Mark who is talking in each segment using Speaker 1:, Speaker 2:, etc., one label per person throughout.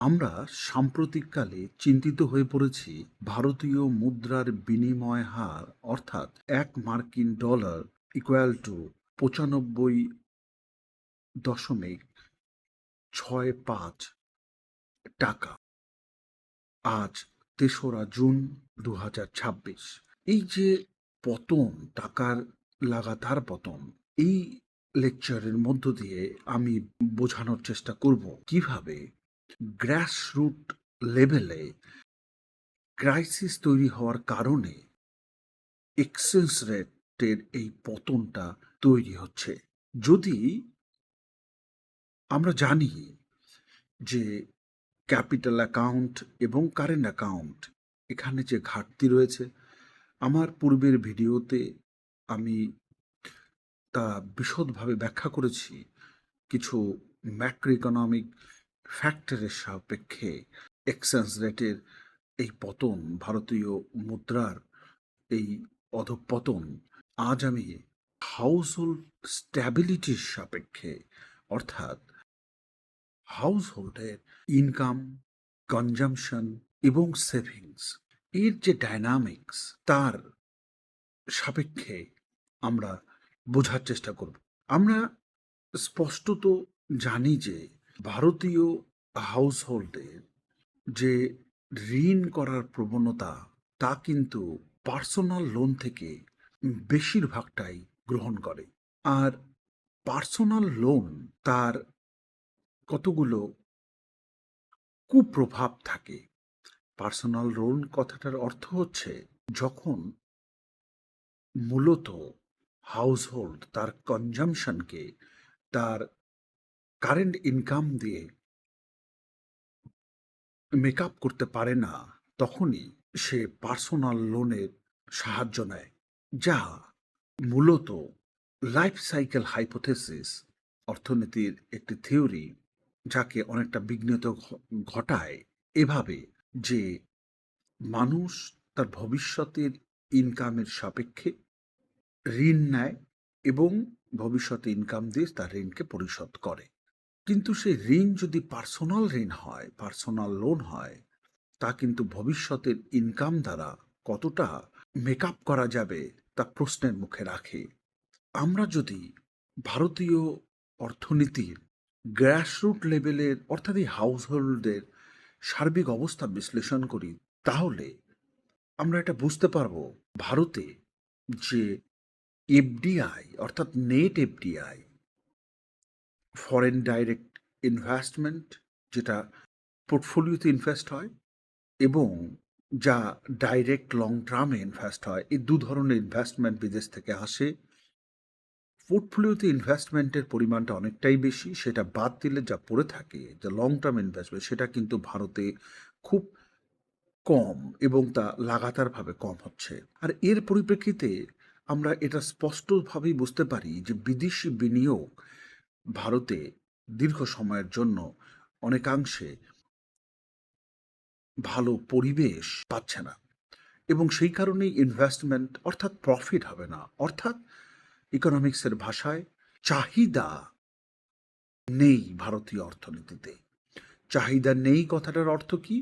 Speaker 1: আমরা সাম্প্রতিককালে চিন্তিত হয়ে পড়েছি ভারতীয় মুদ্রার বিনিময় হার অর্থাৎ $1 ইকুয়াল টু 95.65 টাকা। আজ ৩রা জুন ২০২৬। এই যে পতন, টাকার লাগাতার পতন, এই লেকচারের মধ্য দিয়ে আমি বোঝানোর চেষ্টা করব কিভাবে গ্রাসরুট লেভেলে ক্রাইসিস তৈরি হওয়ার কারণে এক্সচেঞ্জ রেটের এই পতনটা তৈরি হচ্ছে। যদি আমরা জানি যে ক্যাপিটাল অ্যাকাউন্ট এবং কারেন্ট অ্যাকাউন্ট এখানে যে ঘাটতি রয়েছে, আমার পূর্বের ভিডিওতে আমি তা বিশদভাবে ব্যাখ্যা করেছি। কিছু ম্যাক্রো ইকোনমিক ফ্যাক্টরের সাপেক্ষে এক্সচেঞ্জ রেটের এই পতন, ভারতীয় মুদ্রার এই অধঃপতন। আজ আমি হাউসহোল্ড স্ট্যাবিলিটির সাপেক্ষে অর্থাৎ হাউসহোল্ডের ইনকাম, কনজাম্পশন এবং সেভিংস এর যে ডায়নামিক্স তার সাপেক্ষে আমরা বোঝার চেষ্টা করব। আমরা স্পষ্টত জানি যে ভারতীয় হাউসহোল্ডের যে ঋণ করার প্রবণতা তা কিন্তু পার্সোনাল লোন থেকে বেশিরভাগটাই গ্রহণ করে। আর পার্সোনাল লোন তার কতগুলো কুপ্রভাব থাকে। পার্সোনাল লোন কথাটার অর্থ হচ্ছে যখন মূলত হাউসহোল্ড তার কনজাম্পশনকে তার কারেন্ট ইনকাম দিয়ে মেকআপ করতে পারে না, তখনই সে পার্সোনাল লোনের সাহায্য নেয়, যা মূলত লাইফ সাইকেল হাইপোথেসিস, অর্থনীতির একটি থিওরি, যাকে অনেকটা বিঘ্নিত ঘটায় এভাবে যে মানুষ তার ভবিষ্যতের ইনকামের সাপেক্ষে ঋণ নেয় এবং ভবিষ্যতে ইনকাম দিয়ে তার ঋণকে পরিশোধ করে। কিন্তু সেই ঋণ যদি পার্সোনাল ঋণ হয়, পার্সোনাল লোন হয়, তা কিন্তু ভবিষ্যতের ইনকাম দ্বারা কতটা মেকআপ করা যাবে তা প্রশ্নের মুখে রাখে। আমরা যদি ভারতীয় অর্থনীতির গ্রাসরুট লেভেলের অর্থাৎ এই হাউসহোল্ডের সার্বিক অবস্থা বিশ্লেষণ করি, তাহলে আমরা এটা বুঝতে পারবো ভারতে যে এফডিআই অর্থাৎ net FDI, foreign direct investment, যেটা পোর্টফোলিওতে ইনভেস্ট হয় এবং যা ডাইরেক্ট লং টার্মে ইনভেস্ট হয়, এই দু ধরনের ইনভেস্টমেন্ট বিদেশ থেকে আসে। পোর্টফোলিওতে ইনভেস্টমেন্টের পরিমাণটা অনেকটাই বেশি, সেটা বাদ দিলে যা পড়ে থাকে যে লং টার্ম ইনভেস্টমেন্ট, সেটা কিন্তু ভারতে খুব কম এবং তা লাগাতারভাবে কম হচ্ছে। আর এর পরিপ্রেক্ষিতে আমরা এটা স্পষ্টভাবেই বুঝতে পারি যে বিদেশি বিনিয়োগ ভারতে দীর্ঘ সময়ের জন্য অনেকাংশে ভালো পরিবেশ পাচ্ছে না এবং সেই কারণেই ইনভেস্টমেন্ট অর্থাৎ প্রফিট হবে না। অর্থাৎ ইকোনমিক্সের ভাষায় চাহিদা নেই ভারতীয় অর্থনীতিতে। চাহিদা নেই কথাটার অর্থ কি?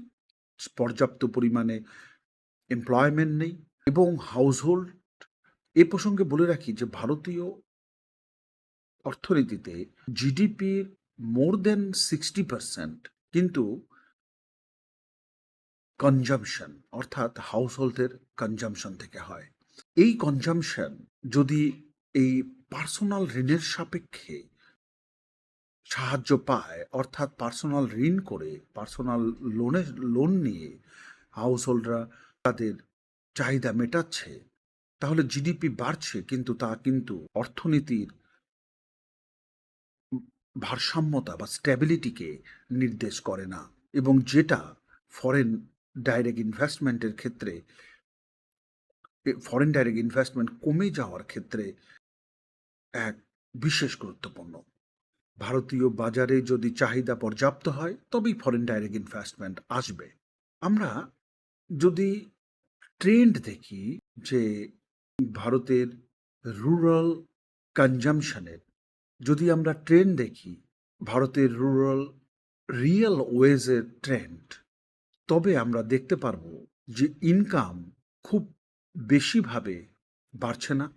Speaker 1: পর্যাপ্ত পরিমাণে এমপ্লয়মেন্ট নেই এবং হাউসহোল্ড। এ প্রসঙ্গে বলে রাখি যে ভারতীয় অর্থনীতিতে জিডিপির মোর দেন 60% কিন্তু কনজাম্পশন অর্থাৎ হাউসহোল্ডের কনজাম্পশন থেকে হয়। এই কনজাম্পশন যদি এই পার্সোনাল ঋণের সাপেক্ষে সাহায্য পায়, অর্থাৎ পার্সোনাল ঋণ করে পার্সোনাল লোন নিয়ে হাউসহোল্ডরা তাদের চাহিদা মেটাচ্ছে, তাহলে জিডিপি বাড়ছে, কিন্তু তা কিন্তু অর্থনীতির ভারসাম্যতা বা স্ট্যাবিলিটিকে নির্দেশ করে না এবং যেটা ফরেন ডাইরেক্ট ইনভেস্টমেন্টের ক্ষেত্রে ফরেন ডাইরেক্ট ইনভেস্টমেন্ট কমে যাওয়ার ক্ষেত্রে এক বিশেষ গুরুত্বপূর্ণ। ভারতীয় বাজারে যদি চাহিদা পর্যাপ্ত হয় তবেই ফরেন ডাইরেক্ট ইনভেস্টমেন্ট আসবে। আমরা যদি ট্রেন্ড দেখি যে ভারতের রুরাল কনজাম্পশনের, যদি আমরা ট্রেন্ড দেখি ভারতের রুরাল রিয়েল ওয়েজের ট্রেন্ড, তবে আমরা দেখতে পারবো যে ইনকাম খুব বেশিভাবে বাড়ছে না,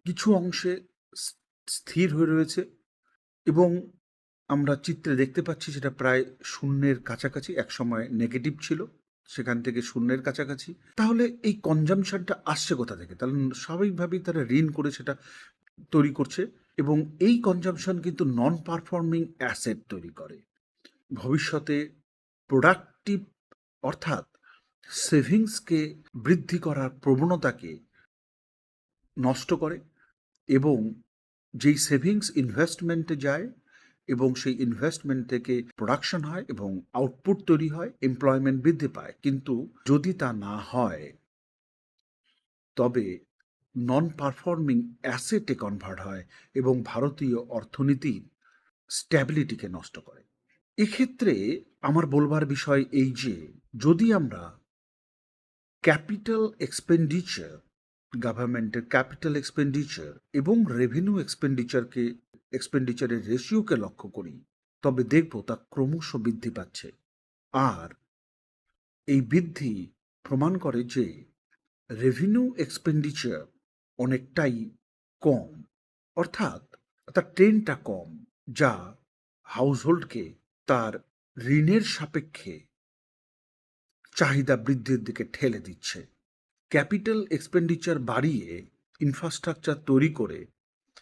Speaker 1: কিছু অংশে স্থির হয়ে রয়েছে এবং আমরা চিত্রে দেখতে পাচ্ছি সেটা প্রায় শূন্যের কাছাকাছি, একসময় নেগেটিভ ছিল, সেখান থেকে শূন্যের কাছাকাছি। তাহলে এই কনজাম্পশনটা আসছে কোথা থেকে? তাহলে স্বাভাবিকভাবেই তারা ঋণ করে সেটা তৈরি করছে এবং এই কনজাম্পশন কিন্তু নন পারফর্মিং অ্যাসেট তৈরি করে। ভবিষ্যতে প্রোডাক্টিভ অর্থাৎ সেভিংসকে বৃদ্ধি করার প্রবণতাকে নষ্ট করে এবং যেই সেভিংস ইনভেস্টমেন্টে যায় এবং সেই ইনভেস্টমেন্ট থেকে প্রোডাকশন হয় এবং আউটপুট তৈরি হয়, এমপ্লয়মেন্ট বৃদ্ধি পায়। কিন্তু যদি তা না হয় তবে নন পারফর্মিং অ্যাসেটে কনভার্ট হয় এবং ভারতীয় অর্থনীতির স্ট্যাবিলিটিকে নষ্ট করে। এক্ষেত্রে আমার বলবার বিষয় এই যে যদি আমরা ক্যাপিটাল এক্সপেন্ডিচার, গভর্নমেন্টের ক্যাপিটাল এক্সপেন্ডিচার এবং রেভিনিউ এক্সপেন্ডিচারের রেশিওকে লক্ষ্য করি, তবে দেখব তা ক্রমশ বৃদ্ধি পাচ্ছে। আর এই বৃদ্ধি প্রমাণ করে যে রেভিনিউ এক্সপেন্ডিচার অনেকটাই কম, অর্থাৎ তার ট্রেন্ডটা কম, যা হাউসহোল্ডকে তার ঋণের সাপেক্ষে চাহিদা বৃদ্ধির দিকে ঠেলে দিচ্ছে। ক্যাপিটাল এক্সপেন্ডিচার বাড়িয়ে ইনফ্রাস্ট্রাকচার তৈরি করে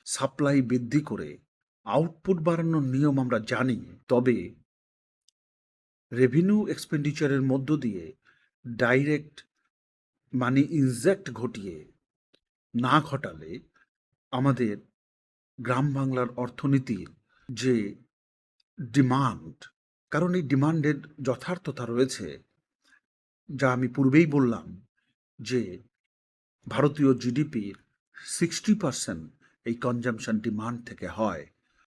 Speaker 1: সাপ্লাই বৃদ্ধি করে আউটপুট বাড়ানোর নিয়ম আমরা জানি, তবে রেভিনিউ এক্সপেন্ডিচারের মধ্য দিয়ে ডাইরেক্ট মানি ইনজেক্ট ঘটিয়ে না ঘটালে আমাদের গ্রাম বাংলার অর্থনীতির যে ডিমান্ড, কারণ এই ডিমান্ডের যথার্থতা রয়েছে, যা আমি পূর্বেই বললাম যে ভারতীয় জিডিপির 60% এই কনজাম্পশন ডিমান্ড থেকে হয়।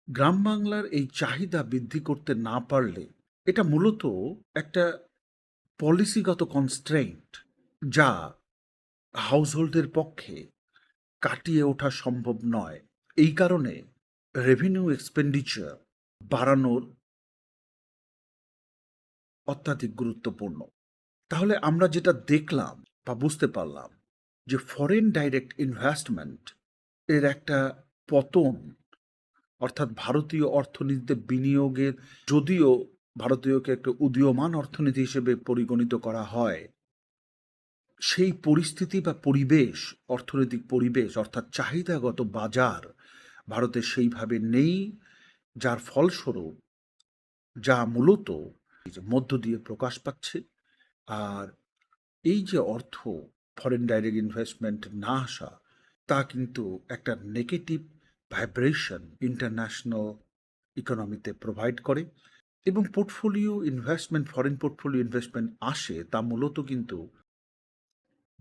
Speaker 1: গ্রাম বাংলার এই চাহিদা বৃদ্ধি করতে না পারলে এটা মূলত একটা পলিসিগত কনস্ট্রেইন্ট, যা হাউসহোল্ডের পক্ষে কাটিয়ে ওঠা সম্ভব নয়। এই কারণে রেভিনিউ এক্সপেন্ডিচার বাড়ানোর অত্যাধিক গুরুত্বপূর্ণ। তাহলে আমরা যেটা দেখলাম বা বুঝতে পারলাম যে ফরেন ডাইরেক্ট ইনভেস্টমেন্ট এর একটা পতন, অর্থাৎ ভারতীয় অর্থনীতিতে বিনিয়োগের, যদিও ভারতীয়কে একটা উদীয়মান অর্থনীতি হিসেবে পরিগণিত করা হয়, সেই পরিস্থিতি বা পরিবেশ, অর্থনৈতিক পরিবেশ অর্থাৎ চাহিদাগত বাজার ভারতে সেইভাবে নেই, যার ফলস্বরূপ যা মূলত মধ্য দিয়ে প্রকাশ পাচ্ছে। আর এই যে অর্থ ফরেন ডাইরেক্ট ইনভেস্টমেন্ট না আসা, তা কিন্তু একটা নেগেটিভ ভাইব্রেশন ইন্টারন্যাশনাল ইকোনমিতে প্রোভাইড করে এবং portfolio investment, foreign portfolio investment আসে তা মূলত কিন্তু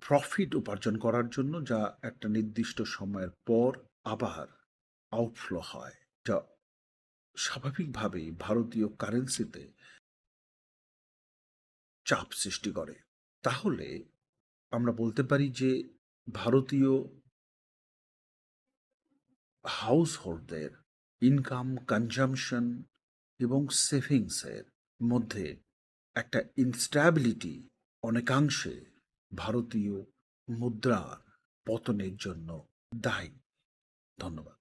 Speaker 1: প্রফিট উপার্জন করার জন্য, যা একটা নির্দিষ্ট সময়ের পর আবার আউটফ্লো হয়, যা স্বাভাবিকভাবেই ভারতীয় কারেন্সিতে চাপ সৃষ্টি করে। তাহলে আমরা বলতে পারি যে ভারতীয় হাউসহোল্ডদের ইনকাম, কনজাম্পশন এবং সেভিংসের মধ্যে একটা ইনস্ট্যাবিলিটি অনেকাংশে ভারতীয় মুদ্রার পতনের জন্য দায়ী। ধন্যবাদ।